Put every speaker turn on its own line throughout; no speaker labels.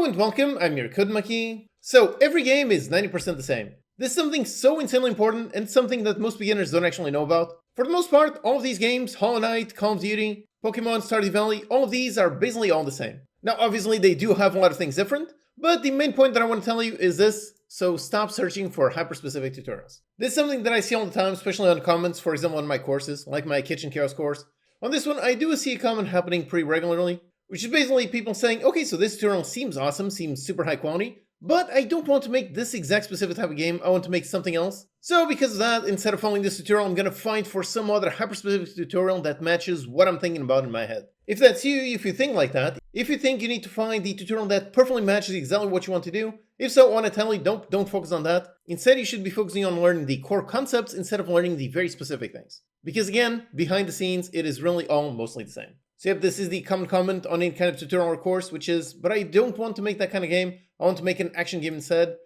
and welcome, I'm your Codemaki. So, every game is 90% the same. This is something so insanely important and something that most beginners don't actually know about. For the most part, all of these games, Hollow Knight, Call of Duty, Pokemon, Stardew Valley, all of these are basically all the same. Now, obviously, they do have a lot of things different, but the main point that I want to tell you is this, so stop searching for hyper-specific tutorials. This is something that I see all the time, especially on comments, for example on my courses, like my Kitchen Chaos course. On this one, I do see a comment happening pretty regularly, which is basically people saying, okay, so this tutorial seems awesome, seems super high quality, but I don't want to make this exact specific type of game, I want to make something else. So because of that, instead of following this tutorial, I'm gonna find for some other hyper-specific tutorial that matches what I'm thinking about in my head. If that's you, if you think like that, if you think you need to find the tutorial that perfectly matches exactly what you want to do, if so, I want to tell you, don't focus on that. Instead, you should be focusing on learning the core concepts instead of learning the very specific things. Because again, behind the scenes, it is really all mostly the same. So yep, this is the common comment on any kind of tutorial or course, which is, but I don't want to make that kind of game, I want to make an action game instead.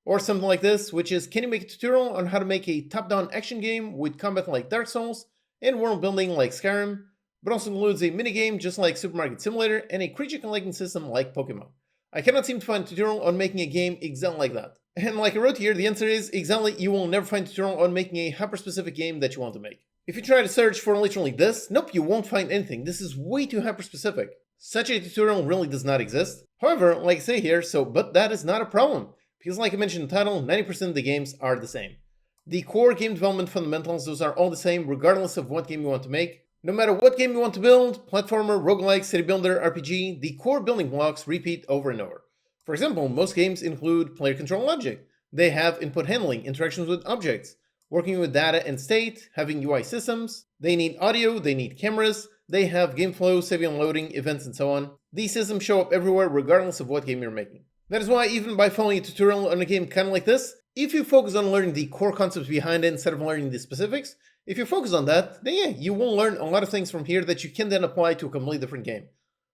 Or something like this, which is, can you make a tutorial on how to make a top-down action game with combat like Dark Souls and world building like Skyrim, but also includes a minigame just like Supermarket Simulator and a creature collecting system like Pokemon. I cannot seem to find a tutorial on making a game exactly like that. And like I wrote here, the answer is exactly you will never find a tutorial on making a hyper-specific game that you want to make. If you try to search for literally this, nope, you won't find anything. This is way too hyper-specific. Such a tutorial really does not exist. However, like I say here, but that is not a problem. Because like I mentioned in the title, 90% of the games are the same. The core game development fundamentals, those are all the same regardless of what game you want to make. No matter what game you want to build, platformer, roguelike, city builder, RPG, the core building blocks repeat over and over. For example, most games include player control logic. They have input handling, interactions with objects, working with data and state, having UI systems. They need audio, they need cameras, they have game flow, saving and loading, events, and so on. These systems show up everywhere regardless of what game you're making. That is why even by following a tutorial on a game kind of like this, if you focus on learning the core concepts behind it instead of learning the specifics, if you focus on that, then yeah, you will learn a lot of things from here that you can then apply to a completely different game.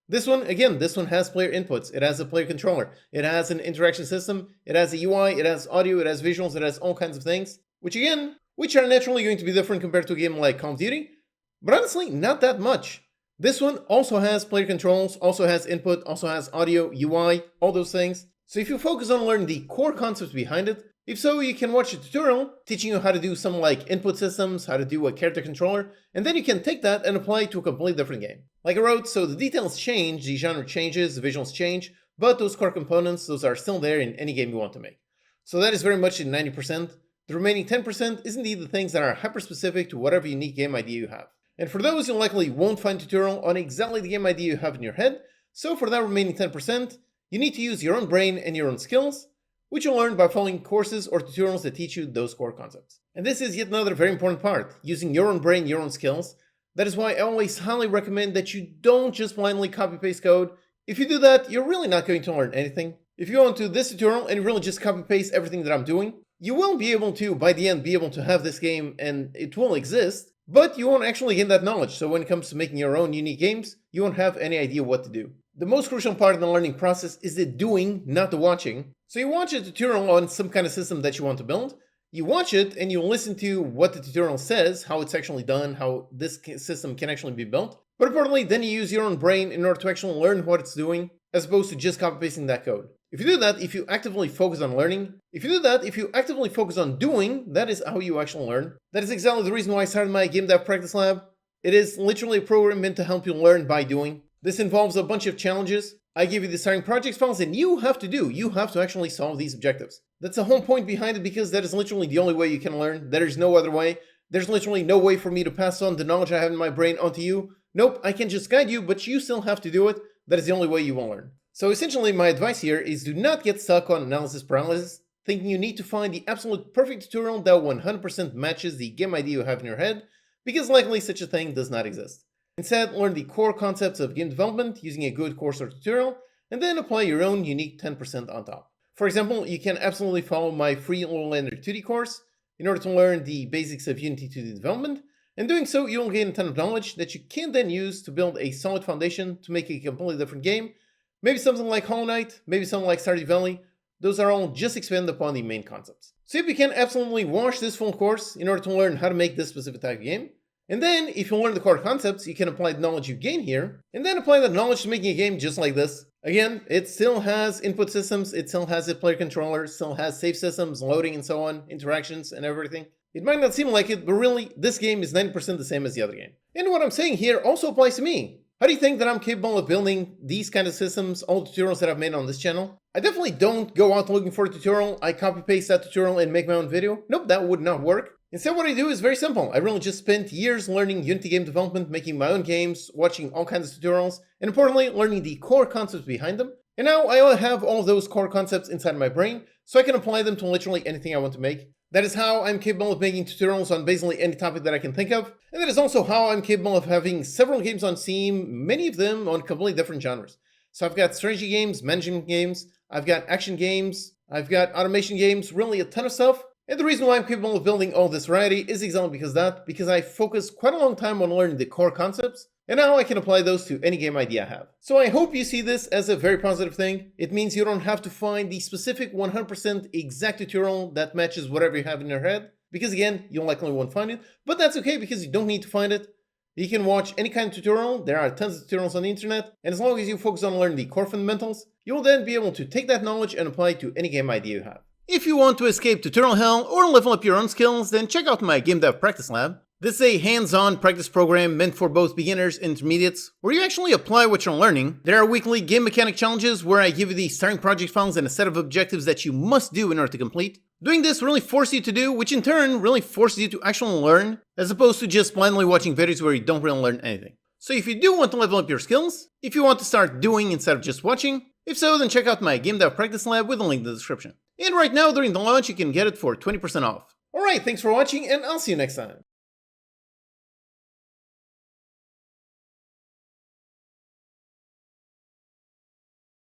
This one, again, this one has player inputs, it has a player controller, it has an interaction system, it has a UI, it has audio, it has visuals, it has all kinds of things, which are naturally going to be different compared to a game like Call of Duty, but honestly, not that much. This one also has player controls, also has input, also has audio, UI, all those things. So if you focus on learning the core concepts behind it, if so, you can watch a tutorial teaching you how to do some like input systems, how to do a character controller, and then you can take that and apply it to a completely different game. Like I wrote, so the details change, the genre changes, the visuals change, but those core components, those are still there in any game you want to make. So that is very much in 90%. The remaining 10% is indeed the things that are hyper-specific to whatever unique game idea you have. And for those, you likely won't find a tutorial on exactly the game idea you have in your head, so for that remaining 10%, you need to use your own brain and your own skills, which you'll learn by following courses or tutorials that teach you those core concepts. And this is yet another very important part, using your own brain, your own skills. That is why I always highly recommend that you don't just blindly copy-paste code. If you do that, you're really not going to learn anything. If you go into this tutorial and really just copy-paste everything that I'm doing, you will be able to, by the end, be able to have this game and it will exist, but you won't actually gain that knowledge. So when it comes to making your own unique games, you won't have any idea what to do. The most crucial part of the learning process is the doing, not the watching. So you watch a tutorial on some kind of system that you want to build, you watch it and you listen to what the tutorial says, how it's actually done, how this system can actually be built. But importantly, then you use your own brain in order to actually learn what it's doing, as opposed to just copy-pasting that code. If you do that, if you actively focus on learning, if you actively focus on doing, that is how you actually learn. That is exactly the reason why I started my Game Dev Practice Lab. It is literally a program meant to help you learn by doing. This involves a bunch of challenges. I give you the starting project files and you have to actually solve these objectives. That's the whole point behind it, because that is literally the only way you can learn. There is no other way. There's literally no way for me to pass on the knowledge I have in my brain onto you. Nope, I can just guide you, but you still have to do it. That is the only way you will learn. So essentially my advice here is do not get stuck on analysis paralysis, thinking you need to find the absolute perfect tutorial that 100% matches the game idea you have in your head, because likely such a thing does not exist. Instead, learn the core concepts of game development using a good course or tutorial, and then apply your own unique 10% on top. For example, you can absolutely follow my free Lowlander 2D course in order to learn the basics of Unity 2D development, and doing so you'll gain a ton of knowledge that you can then use to build a solid foundation to make a completely different game, maybe something like Hollow Knight, maybe something like Stardew Valley. Those are all just expand upon the main concepts. So if you can absolutely watch this full course in order to learn how to make this specific type of game, and then if you learn the core concepts, you can apply the knowledge you gain here, and then apply that knowledge to making a game just like this. Again, it still has input systems, it still has a player controller, still has save systems, loading and so on, interactions and everything. It might not seem like it, but really, this game is 90% the same as the other game. And what I'm saying here also applies to me. How do you think that I'm capable of building these kind of systems, all the tutorials that I've made on this channel? I definitely don't go out looking for a tutorial, I copy paste that tutorial and make my own video. Nope, that would not work. Instead, what I do is very simple. I really just spent years learning Unity game development, making my own games, watching all kinds of tutorials, and importantly, learning the core concepts behind them. And now I have all of those core concepts inside my brain, so I can apply them to literally anything I want to make. That is how I'm capable of making tutorials on basically any topic that I can think of, and that is also how I'm capable of having several games on Steam, many of them on completely different genres. So I've got strategy games, management games, I've got action games, I've got automation games, really a ton of stuff. And the reason why I'm capable of building all this variety is exactly because I focused quite a long time on learning the core concepts, and now I can apply those to any game idea I have. So I hope you see this as a very positive thing. It means you don't have to find the specific 100% exact tutorial that matches whatever you have in your head, because again, you likely won't find it, but that's okay because you don't need to find it. You can watch any kind of tutorial, there are tons of tutorials on the internet, and as long as you focus on learning the core fundamentals, you will then be able to take that knowledge and apply it to any game idea you have. If you want to escape tutorial hell or level up your own skills, then check out my Game Dev Practice Lab. This is a hands-on practice program meant for both beginners and intermediates, where you actually apply what you're learning. There are weekly game mechanic challenges where I give you the starting project files and a set of objectives that you must do in order to complete. Doing this really forces you to do, which in turn really forces you to actually learn, as opposed to just blindly watching videos where you don't really learn anything. So if you do want to level up your skills, if you want to start doing instead of just watching, if so, then check out my Game Dev Practice Lab with a link in the description. And right now, during the launch, you can get it for 20% off. Alright, thanks for watching, and I'll see you next time.